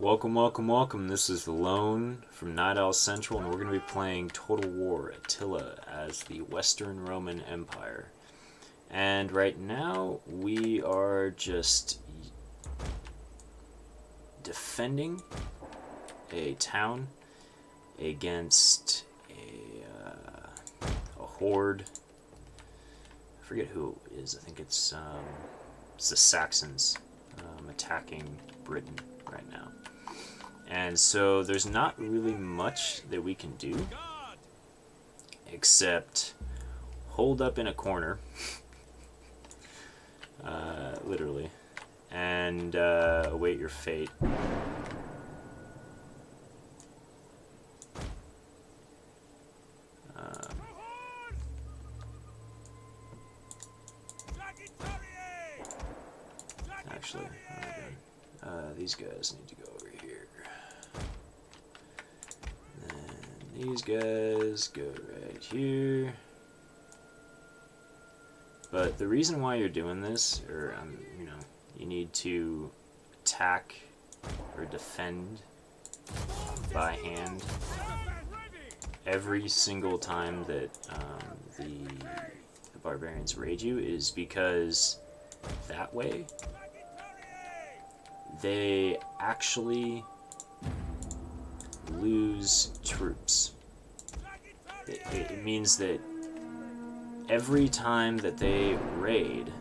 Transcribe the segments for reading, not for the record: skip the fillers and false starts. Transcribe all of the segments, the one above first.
Welcome, welcome, welcome. This is Lone from Night Owl Central, and we're going to be playing Total War Attila as the Western Roman Empire. And right now, we are just defending a town against a horde. I forget who it is. I think it's the Saxons attacking Britain right now. And so there's not really much that we can do except hold up in a corner, literally, and await your fate. Actually, these guys need to go over here. And these guys go right here. But the reason why you're doing this, or you need to attack or defend by hand every single time that the barbarians raid you, is because that way they actually lose troops. It means that every time that they raid,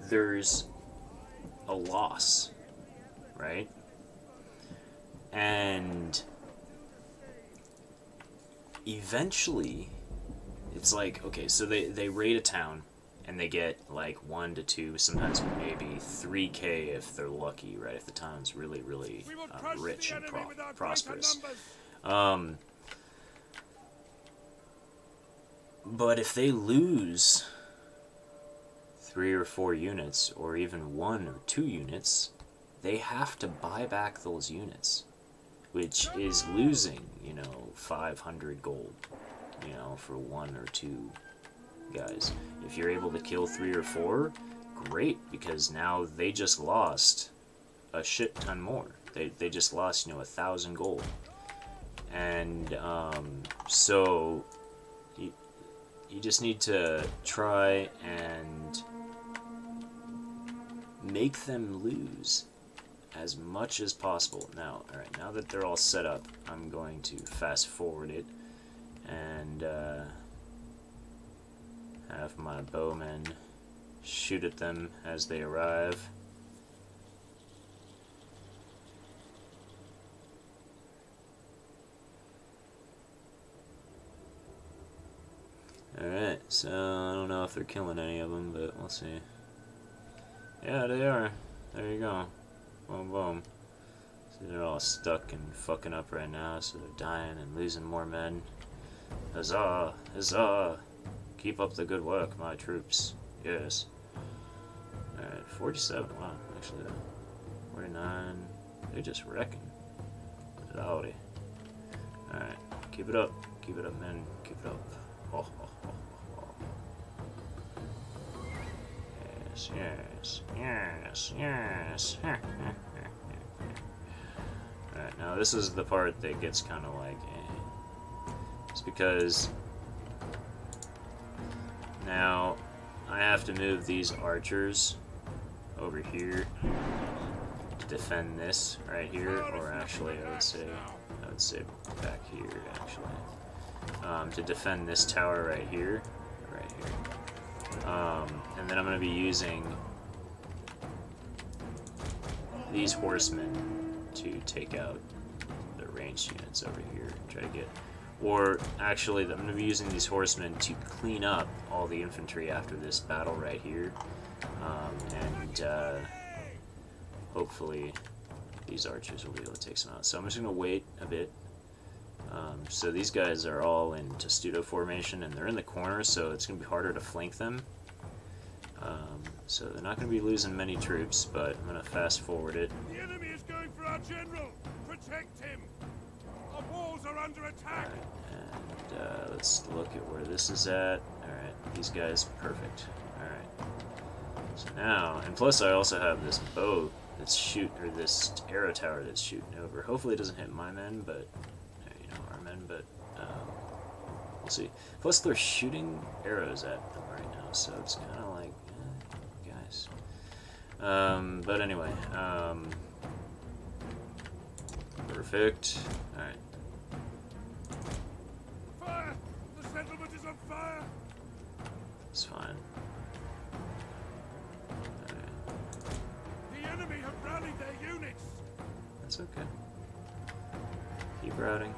there's a loss, right? And eventually, it's like, okay, so they raid a town, and they get like 1 to 2, sometimes maybe 3K if they're lucky, right? If the town's really, really rich and prosperous. But if they lose 3 or 4 units, or even 1 or 2 units, they have to buy back those units, which is losing, 500 gold, for 1 or 2 guys. If you're able to kill 3 or 4, great, because now they just lost a shit ton more. They just lost 1,000 gold. And so you just need to try and make them lose as much as possible. Now, alright, now that they're all set up, I'm going to fast forward it and have my bowmen shoot at them as they arrive. Alright, so I don't know if they're killing any of them, but we'll see. Yeah, they are. There you go. Boom, boom. See, they're all stuck and fucking up right now, so they're dying and losing more men. Huzzah! Huzzah! Keep up the good work, my troops. Yes. Alright, 47. Wow, actually, 49. They're just wrecking. Howdy. Alright, keep it up. Keep it up, men. Keep it up. Oh, oh, oh, oh. Yes, yes, yes, yes. Alright, now this is the part that gets kind of like, It's because now I have to move these archers over here to defend this right here, or actually I would say back here actually, to defend this tower right here, and then I'm going to be using these horsemen to take out the ranged units over here and try to get. Or, actually, I'm going to be using these horsemen to clean up all the infantry after this battle right here. And hopefully these archers will be able to take some out. So I'm just going to wait a bit. So these guys are all in testudo formation, and they're in the corner, so it's going to be harder to flank them. So they're not going to be losing many troops, but I'm going to fast forward it. The enemy is going for our general! Protect him! Our walls are under attack! Alright, and let's look at where this is at. Alright, these guys, perfect. Alright. So now, and plus I also have this bow that's or this arrow tower that's shooting over. Hopefully it doesn't hit my men, but, you know, our men, but, we'll see. Plus they're shooting arrows at them right now, so it's kind of like, guys. But anyway, perfect. Alright. Fire! The settlement is on fire! It's fine. The enemy have rallied their units! That's okay. Keep routing.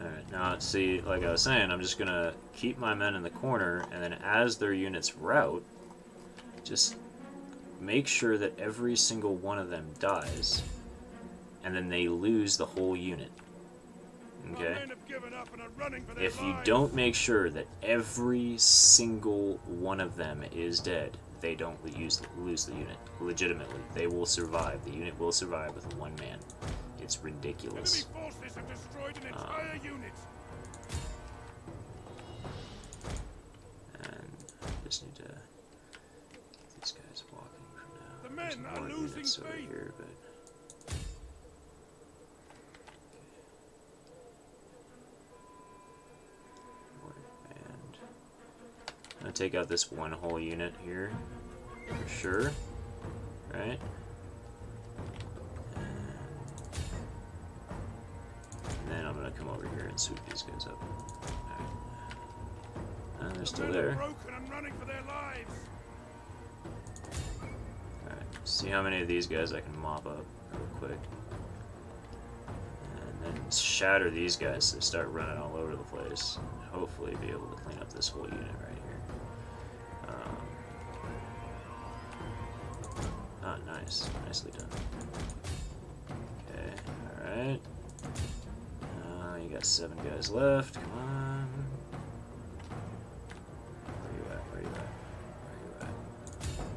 Alright, now see, like I was saying, I'm just gonna keep my men in the corner, and then as their units rout, just make sure that every single one of them dies, and then they lose the whole unit. Okay? If you don't make sure that every single one of them is dead, they don't lose the unit. Legitimately, they will survive. The unit will survive with one man. It's ridiculous. Enemy forces have destroyed an entire unit. And I just need to get these guys walking for now. The men There's are more losing units over faith. here, but and I'm gonna take out this one whole unit here for sure, right? And then I'm gonna come over here and sweep these guys up. Alright. And they're still there. Broken and running for their lives. Alright, see how many of these guys I can mop up real quick. And then shatter these guys so they start running all over the place. And hopefully be able to clean up this whole unit right here. Nice. Nicely done. Okay, alright. You got 7 guys left. Come on. Where you at? Where you at? Where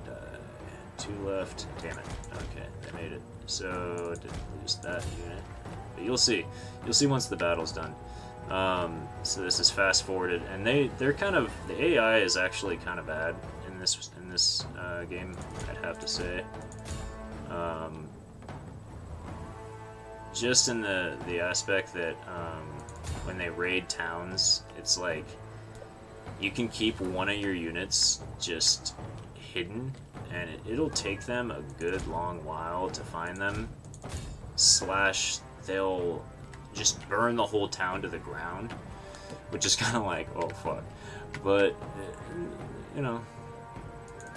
you at? 2 left. Damn it. Okay, they made it. So, didn't lose that unit. But you'll see. You'll see once the battle's done. So this is fast forwarded, and they're kind of, the AI is actually kind of bad in this game, I'd have to say. Just in the aspect that when they raid towns, it's like you can keep one of your units just hidden, and it'll take them a good long while to find them. / they'll just burn the whole town to the ground, which is kind of like, oh fuck. But you know,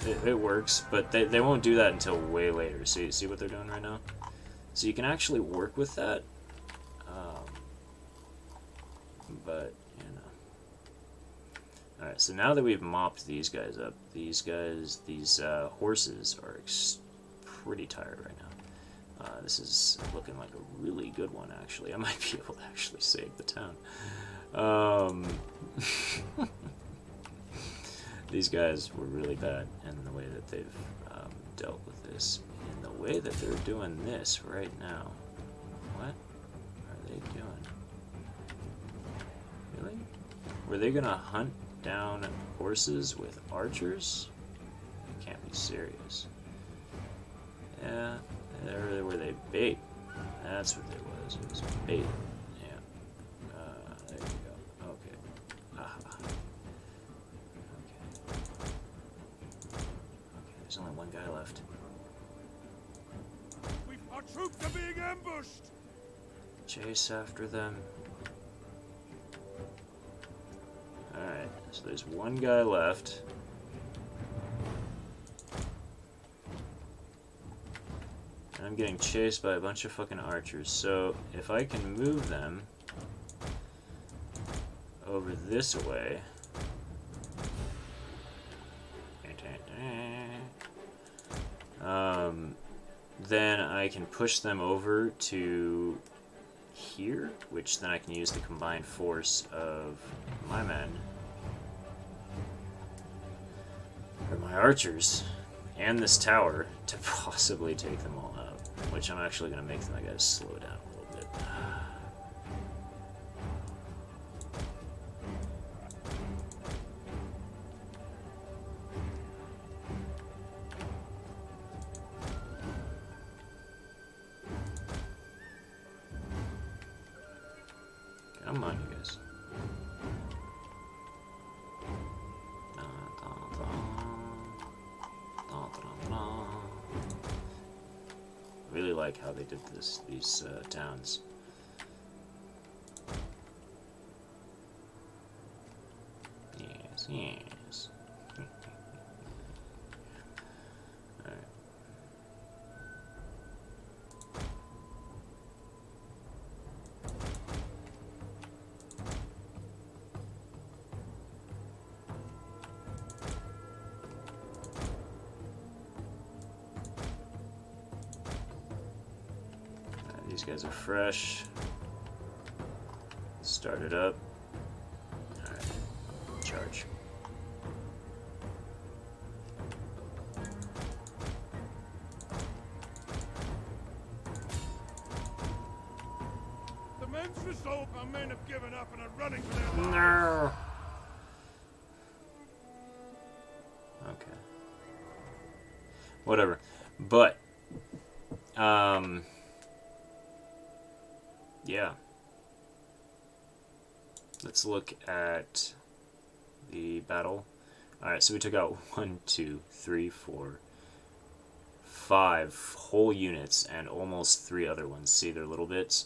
it works. But they won't do that until way later. See what they're doing right now? So you can actually work with that, but you know. All right, so now that we've mopped these guys up, these horses are pretty tired right now. This is looking like a really good one, actually. I might be able to actually save the town. These guys were really bad in the way that they've dealt with this. In the way that they're doing this right now. What are they doing? Really? Were they gonna hunt down horses with archers? They can't be serious. Yeah, were they bait? That's what it was. It was bait. Yeah. There you go. Okay. Aha. Okay, there's only one guy left. Our troops are being ambushed. Chase after them. Alright, so there's one guy left. And I'm getting chased by a bunch of fucking archers. So if I can move them over this way. Then I can push them over to here, which then I can use the combined force of my men, or my archers, and this tower to possibly take them all out. Which I'm actually going to make my guys slow down a little bit. Come on, you guys. Really like how they did these towns. Yes, yes. Alright. These guys are fresh. Start it up. Alright. Charge. The men's resolve. Our men have given up and are running for their lives. No. Okay. Whatever. But yeah. Let's look at the battle. Alright, so we took out 1, 2, 3, 4, 5 whole units and almost 3 other ones. See their little bits?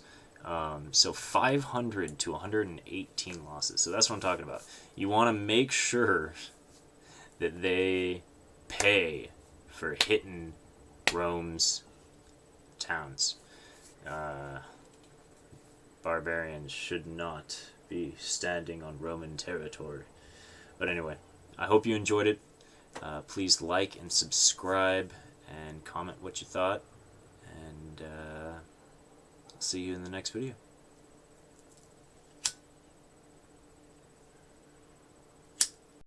So 500 to 118 losses. So that's what I'm talking about. You want to make sure that they pay for hitting Rome's towns. Barbarians should not be standing on Roman territory. But anyway, I hope you enjoyed it. Please like and subscribe and comment what you thought. And see you in the next video.